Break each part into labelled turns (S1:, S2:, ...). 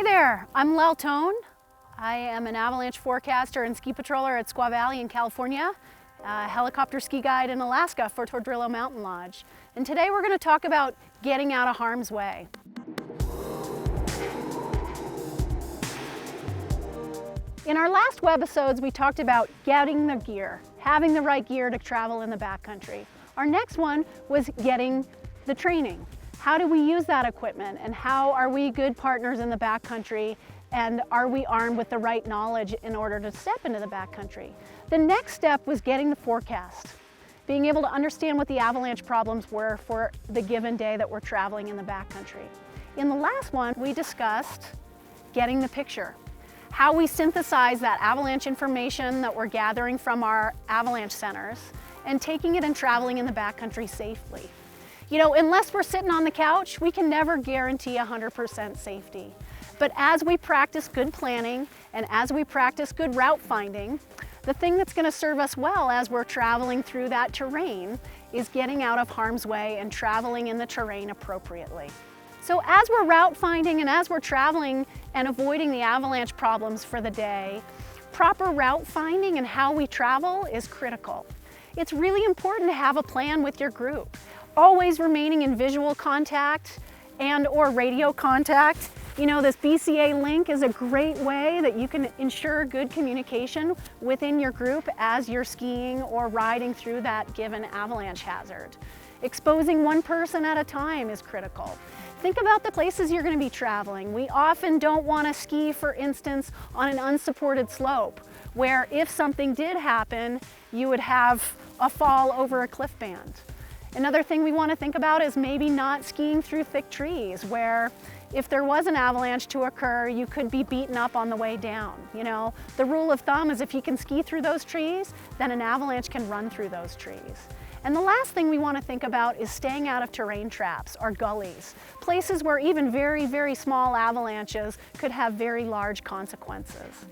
S1: Hey there, I'm Lel Tone. I am an avalanche forecaster and ski patroller at Squaw Valley in California, a helicopter ski guide in Alaska for Tordrillo Mountain Lodge. And today we're going to talk about getting out of harm's way. In our last webisodes, we talked about getting the gear, having the right gear to travel in the backcountry. Our next one was getting the training. How do we use that equipment, and how are we good partners in the backcountry, and are we armed with the right knowledge in order to step into the backcountry? The next step was getting the forecast, being able to understand what the avalanche problems were for the given day that we're traveling in the backcountry. In the last one, we discussed getting the picture, how we synthesize that avalanche information that we're gathering from our avalanche centers and taking it and traveling in the backcountry safely. You know, unless we're sitting on the couch, we can never guarantee 100% safety. But as we practice good planning and as we practice good route finding, the thing that's going to serve us well as we're traveling through that terrain is getting out of harm's way and traveling in the terrain appropriately. So as we're route finding and as we're traveling and avoiding the avalanche problems for the day, proper route finding and how we travel is critical. It's really important to have a plan with your group. Always remaining in visual contact and or radio contact. You know, this BCA link is a great way that you can ensure good communication within your group as you're skiing or riding through that given avalanche hazard. Exposing one person at a time is critical. Think about the places you're going to be traveling. We often don't want to ski, for instance, on an unsupported slope, where if something did happen, you would have a fall over a cliff band. Another thing we want to think about is maybe not skiing through thick trees, where if there was an avalanche to occur, you could be beaten up on the way down. You know, the rule of thumb is if you can ski through those trees, then an avalanche can run through those trees. And the last thing we want to think about is staying out of terrain traps or gullies, places where even very, very small avalanches could have very large consequences.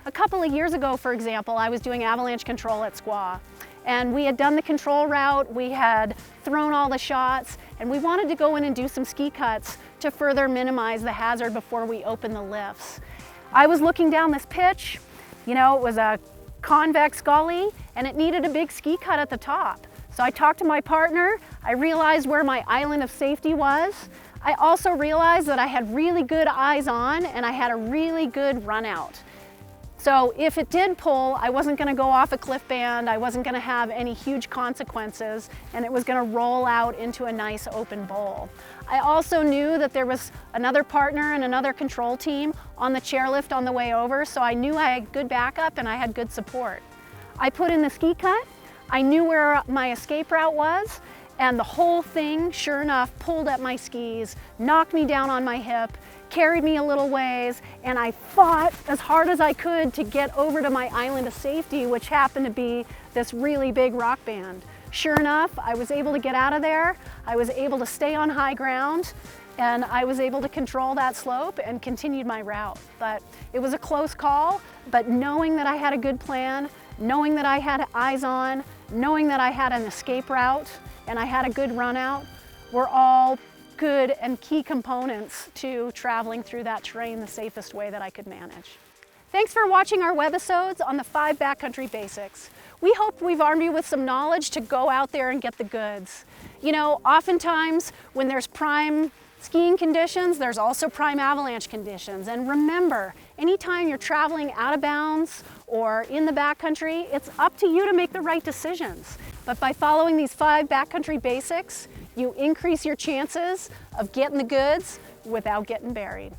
S1: A couple of years ago, for example, I was doing avalanche control at Squaw. And we had done the control route, we had thrown all the shots, and we wanted to go in and do some ski cuts to further minimize the hazard before we open the lifts. I was looking down this pitch, you know, it was a convex gully, and it needed a big ski cut at the top. So I talked to my partner, I realized where my island of safety was. I also realized that I had really good eyes on, and I had a really good run out. So if it did pull, I wasn't going to go off a cliff band, I wasn't going to have any huge consequences, and it was going to roll out into a nice open bowl. I also knew that there was another partner and another control team on the chairlift on the way over, so I knew I had good backup and I had good support. I put in the ski cut, I knew where my escape route was, and the whole thing, sure enough, pulled at my skis, knocked me down on my hip, carried me a little ways, and I fought as hard as I could to get over to my island of safety, which happened to be this really big rock band. Sure enough, I was able to get out of there, I was able to stay on high ground, and I was able to control that slope and continued my route. But it was a close call, but knowing that I had a good plan, knowing that I had eyes on, knowing that I had an escape route, and I had a good run out, were all good and key components to traveling through that terrain the safest way that I could manage. Thanks for watching our webisodes on the 5 backcountry basics. We hope we've armed you with some knowledge to go out there and get the goods. You know, oftentimes when there's prime skiing conditions, there's also prime avalanche conditions. And remember, anytime you're traveling out of bounds or in the backcountry, it's up to you to make the right decisions. But by following these 5 backcountry basics, you increase your chances of getting the goods without getting buried.